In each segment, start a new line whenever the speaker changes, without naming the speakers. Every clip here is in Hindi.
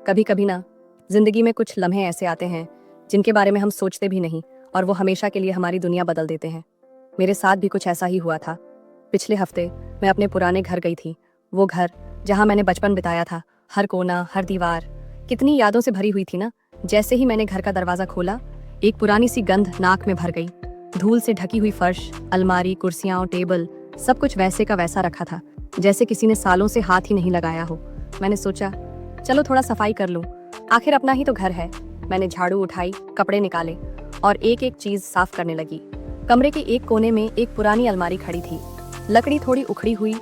कभी कभी ना जिंदगी में कुछ लम्हे ऐसे आते हैं जिनके बारे में हम सोचते भी नहीं और वो हमेशा के लिए हमारी दुनिया बदल देते हैं। मेरे साथ भी कुछ ऐसा ही हुआ था। पिछले हफ्ते मैं अपने पुराने घर गई थी। वो घर जहाँ मैंने बचपन बिताया था, हर कोना हर दीवार कितनी यादों से भरी हुई थी ना। जैसे ही मैंने घर का दरवाजा खोला, एक पुरानी सी गंध नाक में भर गई। धूल से ढकी हुई फर्श, अलमारी, कुर्सियां और टेबल, सब कुछ वैसे का वैसा रखा था जैसे किसी ने सालों से हाथ ही नहीं लगाया हो। मैंने सोचा चलो थोड़ा सफाई कर लूं, आखिर अपना ही तो घर है। मैंने झाड़ू उठाई, कपड़े निकाले और एक एक चीज साफ करने लगी। कमरे के एक कोने में एक पुरानी अलमारी खड़ी थी, लकड़ी थोड़ी उखड़ी हुई,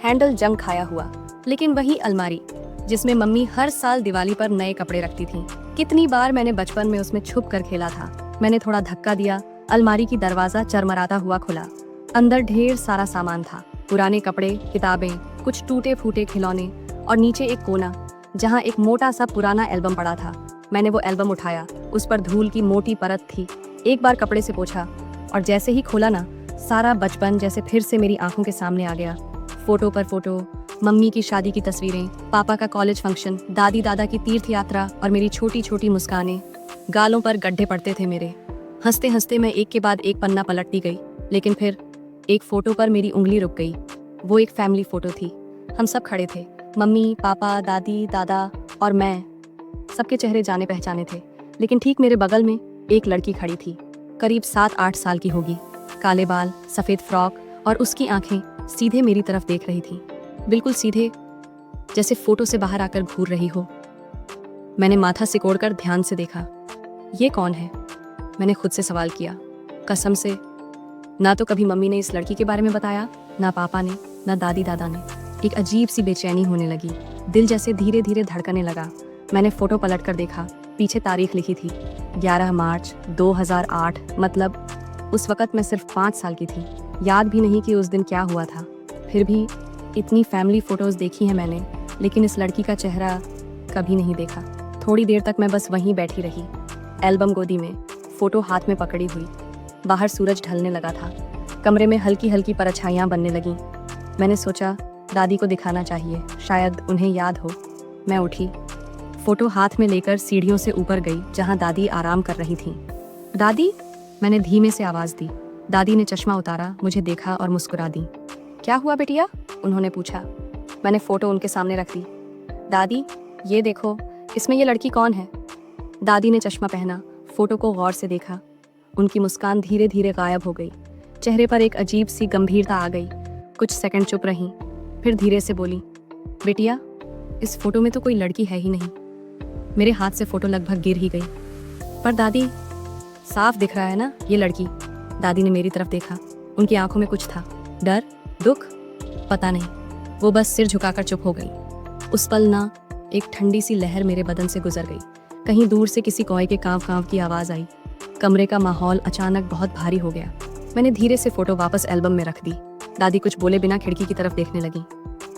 हैंडल जंग खाया हुआ, लेकिन वही अलमारी जिसमें मम्मी हर साल दिवाली पर नए कपड़े रखती थी। कितनी बार मैंने बचपन में उसमें छुप कर खेला था। मैंने थोड़ा धक्का दिया, अलमारी की दरवाजा चरमराता हुआ खुला। अंदर ढेर सारा सामान था, पुराने कपड़े, किताबें, कुछ टूटे फूटे खिलौने और नीचे एक कोना जहाँ एक मोटा सा पुराना एल्बम पड़ा था। मैंने वो एल्बम उठाया, उस पर धूल की मोटी परत थी। एक बार कपड़े से पोंछा और जैसे ही खोला ना, सारा बचपन जैसे फिर से मेरी आंखों के सामने आ गया। फोटो पर फोटो, मम्मी की शादी की तस्वीरें, पापा का कॉलेज फंक्शन, दादी दादा की तीर्थ यात्रा और मेरी छोटी छोटी मुस्कानें। गालों पर गड्ढे पड़ते थे मेरे। हंसते हंसते मैं एक के बाद एक पन्ना पलटती गई, लेकिन फिर एक फोटो पर मेरी उंगली रुक गई। वो एक फैमिली फोटो थी। हम सब खड़े थे, मम्मी, पापा, दादी, दादा और मैं। सबके चेहरे जाने पहचाने थे, लेकिन ठीक मेरे बगल में एक लड़की खड़ी थी, करीब 7-8 साल की होगी। काले बाल, सफ़ेद फ्रॉक और उसकी आंखें सीधे मेरी तरफ देख रही थी, बिल्कुल सीधे, जैसे फोटो से बाहर आकर घूर रही हो। मैंने माथा सिकोड़कर ध्यान से देखा। ये कौन है? मैंने खुद से सवाल किया। कसम से ना तो कभी मम्मी ने इस लड़की के बारे में बताया, ना पापा ने, ना दादी दादा ने। एक अजीब सी बेचैनी होने लगी, दिल जैसे धीरे धीरे धड़कने लगा। मैंने फोटो पलट कर देखा, पीछे तारीख लिखी थी 11 मार्च 2008। मतलब उस वक़्त मैं सिर्फ 5 साल की थी। याद भी नहीं कि उस दिन क्या हुआ था। फिर भी इतनी फैमिली फ़ोटोज़ देखी हैं मैंने, लेकिन इस लड़की का चेहरा कभी नहीं देखा। थोड़ी देर तक मैं बस वहीं बैठी रही, एल्बम गोदी में, फ़ोटो हाथ में पकड़ी हुई। बाहर सूरज ढलने लगा था, कमरे में हल्की हल्की परछाइयाँ बनने लगीं। मैंने सोचा दादी को दिखाना चाहिए, शायद उन्हें याद हो। मैं उठी, फ़ोटो हाथ में लेकर सीढ़ियों से ऊपर गई जहाँ दादी आराम कर रही थीं। दादी, मैंने धीमे से आवाज़ दी। दादी ने चश्मा उतारा, मुझे देखा और मुस्कुरा दी। क्या हुआ बेटिया? उन्होंने पूछा। मैंने फ़ोटो उनके सामने रख दी। दादी, ये देखो, इसमें ये लड़की कौन है? दादी ने चश्मा पहना, फ़ोटो को गौर से देखा। उनकी मुस्कान धीरे धीरे गायब हो गई, चेहरे पर एक अजीब सी गंभीरता आ गई। कुछ सेकंड चुप रहीं, फिर धीरे से बोली, बेटिया, इस फोटो में तो कोई लड़की है ही नहीं। मेरे हाथ से फ़ोटो लगभग गिर ही गई। पर दादी, साफ दिख रहा है ना ये लड़की। दादी ने मेरी तरफ देखा, उनकी आंखों में कुछ था, डर, दुख, पता नहीं। वो बस सिर झुकाकर चुप हो गई। उस पल ना एक ठंडी सी लहर मेरे बदन से गुजर गई। कहीं दूर से किसी कौए के कांव कांव की आवाज़ आई। कमरे का माहौल अचानक बहुत भारी हो गया। मैंने धीरे से फ़ोटो वापस एल्बम में रख दी। दादी कुछ बोले बिना खिड़की की तरफ देखने लगी।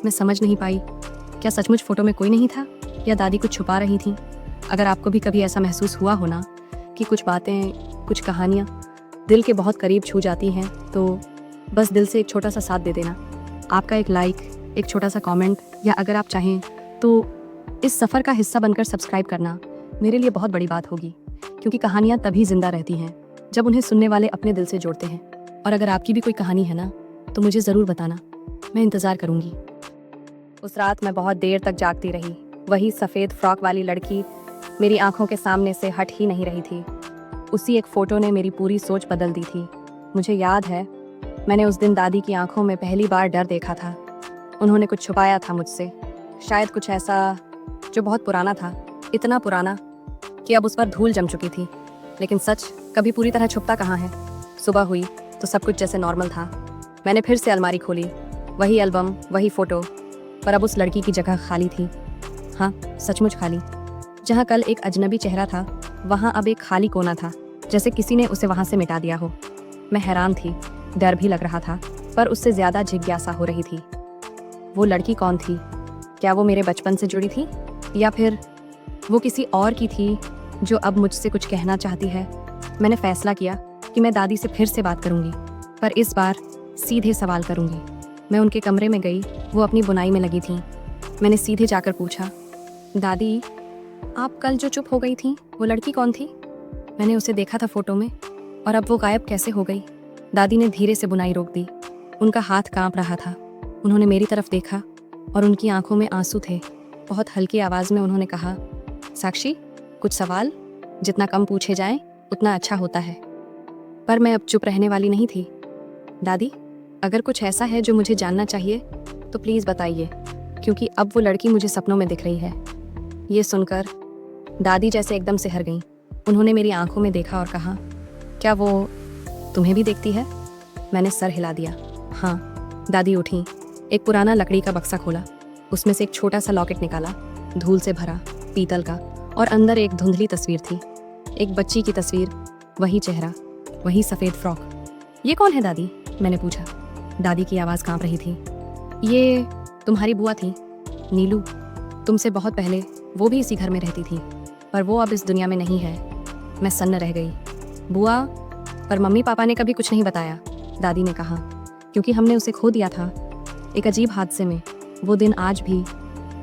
मैं समझ नहीं पाई, क्या सचमुच फ़ोटो में कोई नहीं था या दादी कुछ छुपा रही थी? अगर आपको भी कभी ऐसा महसूस हुआ हो ना कि कुछ बातें, कुछ कहानियाँ दिल के बहुत करीब छू जाती हैं, तो बस दिल से एक छोटा सा साथ दे देना। आपका एक लाइक, एक छोटा सा कमेंट, या अगर आप चाहें तो इस सफ़र का हिस्सा बनकर सब्सक्राइब करना मेरे लिए बहुत बड़ी बात होगी, क्योंकि कहानियाँ तभी जिंदा रहती हैं जब उन्हें सुनने वाले अपने दिल से जोड़ते हैं। और अगर आपकी भी कोई कहानी है ना, तो मुझे ज़रूर बताना, मैं इंतज़ार करूँगी। उस रात मैं बहुत देर तक जागती रही। वही सफ़ेद फ्रॉक वाली लड़की मेरी आंखों के सामने से हट ही नहीं रही थी। उसी एक फ़ोटो ने मेरी पूरी सोच बदल दी थी। मुझे याद है, मैंने उस दिन दादी की आंखों में पहली बार डर देखा था। उन्होंने कुछ छुपाया था मुझसे, शायद कुछ ऐसा जो बहुत पुराना था, इतना पुराना कि अब उस पर धूल जम चुकी थी। लेकिन सच कभी पूरी तरह छुपता कहाँ है। सुबह हुई तो सब कुछ जैसे नॉर्मल था। मैंने फिर से अलमारी खोली, वही एल्बम, वही फ़ोटो, पर अब उस लड़की की जगह खाली थी। हाँ, सचमुच खाली। जहाँ कल एक अजनबी चेहरा था, वहाँ अब एक खाली कोना था, जैसे किसी ने उसे वहाँ से मिटा दिया हो। मैं हैरान थी, डर भी लग रहा था, पर उससे ज़्यादा जिज्ञासा हो रही थी। वो लड़की कौन थी? क्या वो मेरे बचपन से जुड़ी थी, या फिर वो किसी और की थी जो अब मुझसे कुछ कहना चाहती है? मैंने फैसला किया कि मैं दादी से फिर से बात करूंगी, पर इस बार सीधे सवाल करूंगी। मैं उनके कमरे में गई, वो अपनी बुनाई में लगी थीं। मैंने सीधे जाकर पूछा, दादी, आप कल जो चुप हो गई थी वो लड़की कौन थी? मैंने उसे देखा था फोटो में, और अब वो गायब कैसे हो गई? दादी ने धीरे से बुनाई रोक दी। उनका हाथ कांप रहा था। उन्होंने मेरी तरफ देखा और उनकी आंखों में आंसू थे। बहुत हल्की आवाज में उन्होंने कहा, साक्षी, कुछ सवाल जितना कम पूछे जाएं उतना अच्छा होता है। पर मैं अब चुप रहने वाली नहीं थी। दादी, अगर कुछ ऐसा है जो मुझे जानना चाहिए तो प्लीज बताइए, क्योंकि अब वो लड़की मुझे सपनों में दिख रही है। ये सुनकर दादी जैसे एकदम से हर गईं। उन्होंने मेरी आंखों में देखा और कहा, क्या वो तुम्हें भी देखती है? मैंने सर हिला दिया। हाँ। दादी उठी, एक पुराना लकड़ी का बक्सा खोला, उसमें से एक छोटा सा लॉकेट निकाला, धूल से भरा, पीतल का, और अंदर एक धुंधली तस्वीर थी। एक बच्ची की तस्वीर, वही चेहरा, वही सफ़ेद फ्रॉक। ये कौन है दादी? मैंने पूछा। दादी की आवाज़ कांप रही थी। ये तुम्हारी बुआ थी, नीलू। तुमसे बहुत पहले वो भी इसी घर में रहती थी, पर वो अब इस दुनिया में नहीं है। मैं सन्न रह गई। बुआ? पर मम्मी पापा ने कभी कुछ नहीं बताया, दादी ने कहा, क्योंकि हमने उसे खो दिया था एक अजीब हादसे में। वो दिन आज भी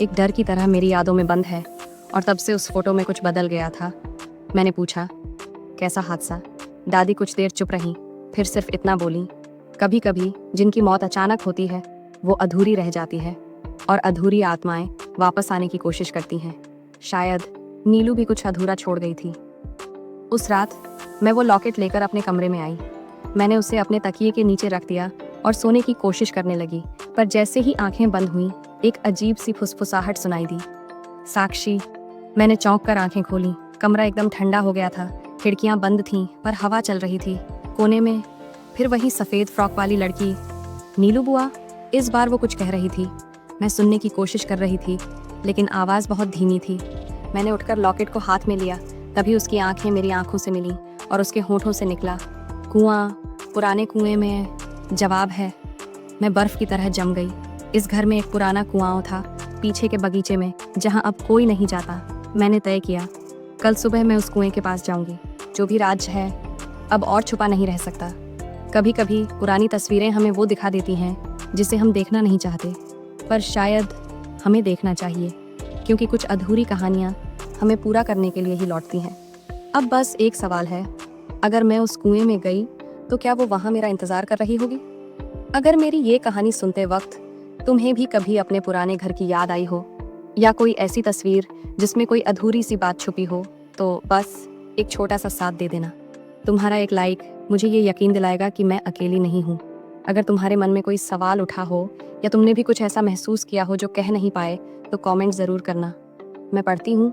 एक डर की तरह मेरी यादों में बंद है, और तब से उस फोटो में कुछ बदल गया था। मैंने पूछा, कैसा हादसा? दादी कुछ देर चुप रहीं, फिर सिर्फ इतना बोली, कभी कभी जिनकी मौत अचानक होती है वो अधूरी रह जाती है, और अधूरी आत्माएं वापस आने की कोशिश करती हैं। शायद नीलू भी कुछ अधूरा छोड़ गई थी। उस रात मैं वो लॉकेट लेकर अपने कमरे में आई। मैंने उसे अपने तकिए के नीचे रख दिया और सोने की कोशिश करने लगी, पर जैसे ही आंखें बंद हुईं, एक अजीब सी फुसफुसाहट सुनाई दी। साक्षी। मैंने चौंक कर आंखें खोली। कमरा एकदम ठंडा हो गया था। खिड़कियां बंद थीं, पर हवा चल रही थी। कोने में फिर वही सफ़ेद फ्रॉक वाली लड़की। नीलू बुआ? इस बार वो कुछ कह रही थी। मैं सुनने की कोशिश कर रही थी, लेकिन आवाज़ बहुत धीमी थी। मैंने उठकर लॉकेट को हाथ में लिया, तभी उसकी आंखें मेरी आंखों से मिलीं और उसके होठों से निकला, कुआं, पुराने कुएं में जवाब है। मैं बर्फ की तरह जम गई। इस घर में एक पुराना कुआं था, पीछे के बगीचे में, जहां अब कोई नहीं जाता। मैंने तय किया, कल सुबह मैं उस कुएं के पास जाऊंगी। जो भी राज है अब और छुपा नहीं रह सकता। कभी कभी पुरानी तस्वीरें हमें वो दिखा देती हैं जिसे हम देखना नहीं चाहते, पर शायद हमें देखना चाहिए, क्योंकि कुछ अधूरी कहानियाँ हमें पूरा करने के लिए ही लौटती हैं। अब बस एक सवाल है, अगर मैं उस कुएं में गई तो क्या वो वहाँ मेरा इंतज़ार कर रही होगी? अगर मेरी ये कहानी सुनते वक्त तुम्हें भी कभी अपने पुराने घर की याद आई हो, या कोई ऐसी तस्वीर जिसमें कोई अधूरी सी बात छुपी हो, तो बस एक छोटा सा साथ दे देना। तुम्हारा एक लाइक मुझे ये यकीन दिलाएगा कि मैं अकेली नहीं हूँ। अगर तुम्हारे मन में कोई सवाल उठा हो, या तुमने भी कुछ ऐसा महसूस किया हो जो कह नहीं पाए, तो कमेंट ज़रूर करना। मैं पढ़ती हूँ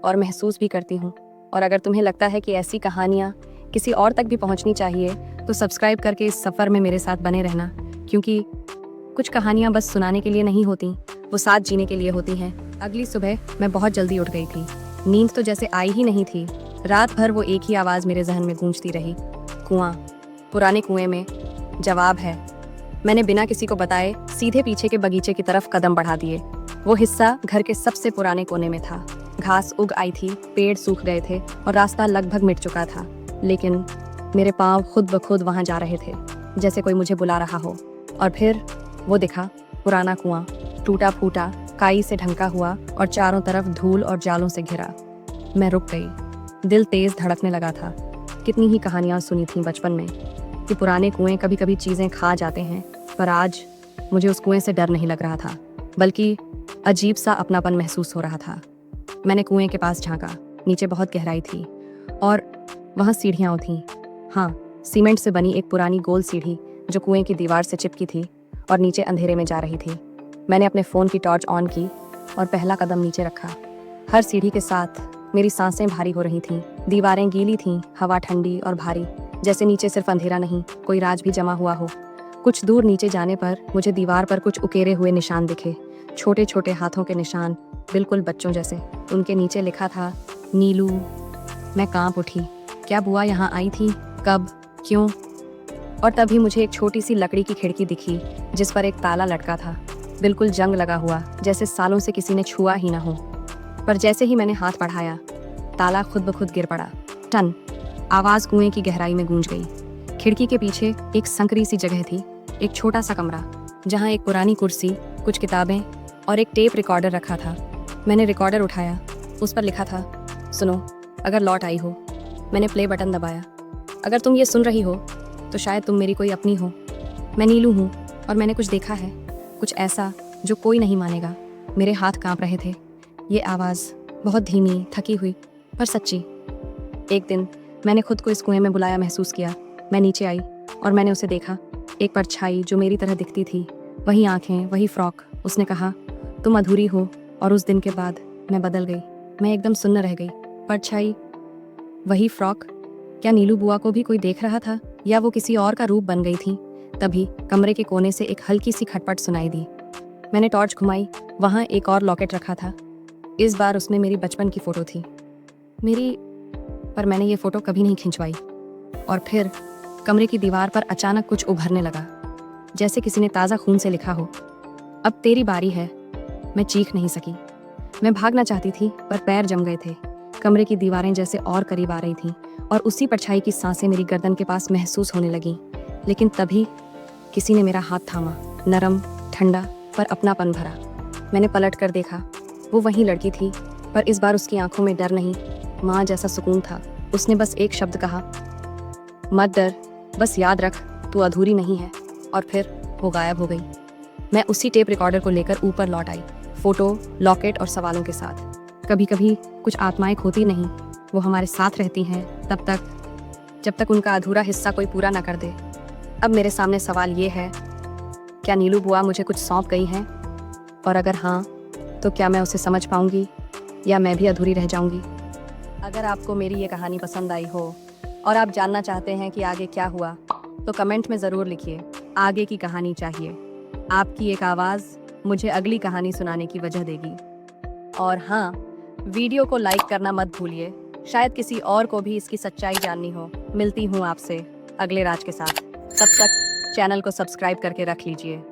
और महसूस भी करती हूँ। और अगर तुम्हें लगता है कि ऐसी कहानियाँ किसी और तक भी पहुँचनी चाहिए, तो सब्सक्राइब करके इस सफ़र में मेरे साथ बने रहना, क्योंकि कुछ कहानियाँ बस सुनाने के लिए नहीं होती, वो साथ जीने के लिए होती हैं। अगली सुबह मैं बहुत जल्दी उठ गई थी। नींद तो जैसे आई ही नहीं थी। रात भर वो एक ही आवाज़ मेरे जहन में गूंजती रही, कुआं, पुराने कुएं में जवाब है। मैंने बिना किसी को बताए सीधे पीछे के बगीचे की तरफ कदम बढ़ा दिए। वो हिस्सा घर के सबसे पुराने कोने में था। घास उग आई थी, पेड़ सूख गए थे और रास्ता लगभग मिट चुका था, लेकिन मेरे पाँव खुद ब खुद वहाँ जा रहे थे, जैसे कोई मुझे बुला रहा हो। और फिर वो दिखा, पुराना कुआं, टूटा फूटा, काई से ढंका हुआ और चारों तरफ धूल और जालों से घिरा। मैं रुक गई। दिल तेज धड़कने लगा था। कितनी ही कहानियाँ सुनी थीं बचपन में कि पुराने कुएं कभी कभी चीज़ें खा जाते हैं, पर आज मुझे उस कुएं से डर नहीं लग रहा था, बल्कि अजीब सा अपनापन महसूस हो रहा था। मैंने कुएं के पास झांका। नीचे बहुत गहराई थी और वहाँ सीढ़ियाँ थीं। हाँ, सीमेंट से बनी एक पुरानी गोल सीढ़ी जो कुएं की दीवार से चिपकी थी और नीचे अंधेरे में जा रही थी। मैंने अपने फ़ोन की टॉर्च ऑन की और पहला कदम नीचे रखा। हर सीढ़ी के साथ मेरी सांसें भारी हो रही थीं। दीवारें गीली थीं, हवा ठंडी और भारी, जैसे नीचे सिर्फ अंधेरा नहीं, कोई राज भी जमा हुआ हो। कुछ दूर नीचे जाने पर मुझे दीवार पर कुछ उकेरे हुए निशान दिखे, छोटे छोटे हाथों के निशान, बिल्कुल बच्चों जैसे। उनके नीचे लिखा था, नीलू। मैं कांप उठी। क्या बुआ यहाँ आई थी? कब? क्यों? और तभी मुझे एक छोटी सी लकड़ी की खिड़की दिखी, जिस पर एक ताला लटका था, बिल्कुल जंग लगा हुआ, जैसे सालों से किसी ने छुआ ही ना हो। पर जैसे ही मैंने हाथ बढ़ाया, ताला खुद ब खुद गिर पड़ा। टन! आवाज़ कुएं की गहराई में गूंज गई। खिड़की के पीछे एक संकरी सी जगह थी, एक छोटा सा कमरा, जहाँ एक पुरानी कुर्सी, कुछ किताबें और एक टेप रिकॉर्डर रखा था। मैंने रिकॉर्डर उठाया, उस पर लिखा था, सुनो अगर लौट आई हो। मैंने प्ले बटन दबाया। अगर तुम ये सुन रही हो तो शायद तुम मेरी कोई अपनी हो। मैं नीलू हूँ और मैंने कुछ देखा है, कुछ ऐसा जो कोई नहीं मानेगा। मेरे हाथ कांप रहे थे। ये आवाज़ बहुत धीमी, थकी हुई, पर सच्ची। एक दिन मैंने खुद को इस कुएं में बुलाया महसूस किया। मैं नीचे आई और मैंने उसे देखा, एक परछाई जो मेरी तरह दिखती थी, वही आंखें, वही फ्रॉक। उसने कहा, तुम अधूरी हो। और उस दिन के बाद मैं बदल गई। मैं एकदम सुन्न रह गई। परछाई, वही फ्रॉक। क्या नीलू बुआ को भी कोई देख रहा था या वो किसी और का रूप बन गई थी? तभी कमरे के कोने से एक हल्की सी खटपट सुनाई दी। मैंने टॉर्च घुमाई। वहाँ एक और लॉकेट रखा था। इस बार उसमें मेरी बचपन की फ़ोटो थी। पर मैंने ये फ़ोटो कभी नहीं खिंचवाई। और फिर कमरे की दीवार पर अचानक कुछ उभरने लगा, जैसे किसी ने ताज़ा खून से लिखा हो, अब तेरी बारी है। मैं चीख नहीं सकी। मैं भागना चाहती थी पर पैर जम गए थे। कमरे की दीवारें जैसे और करीब आ रही थीं और उसी परछाई की सांसें मेरी गर्दन के पास महसूस होने लगीं। लेकिन तभी किसी ने मेरा हाथ थामा, नरम, ठंडा, पर अपनापन भरा। मैंने पलट कर देखा। वो वही लड़की थी, पर इस बार उसकी आंखों में डर नहीं, माँ जैसा सुकून था। उसने बस एक शब्द कहा, मत डर, बस याद रख तू अधूरी नहीं है। और फिर वो गायब हो गई। मैं उसी टेप रिकॉर्डर को लेकर ऊपर लौट आई, फोटो, लॉकेट और सवालों के साथ। कभी कभी कुछ आत्माएं खोती नहीं, वो हमारे साथ रहती हैं तब तक जब तक उनका अधूरा हिस्सा कोई पूरा ना कर दे। अब मेरे सामने सवाल ये है, क्या नीलू बुआ मुझे कुछ सौंप गई हैं? और अगर हाँ, तो क्या मैं उसे समझ पाऊंगी या मैं भी अधूरी रह जाऊंगी? अगर आपको मेरी ये कहानी पसंद आई हो और आप जानना चाहते हैं कि आगे क्या हुआ, तो कमेंट में ज़रूर लिखिए, आगे की कहानी चाहिए। आपकी एक आवाज़ मुझे अगली कहानी सुनाने की वजह देगी। और हाँ, वीडियो को लाइक करना मत भूलिए, शायद किसी और को भी इसकी सच्चाई जाननी हो। मिलती हूँ आपसे अगले राज के साथ। तब तक चैनल को सब्सक्राइब करके रख लीजिए।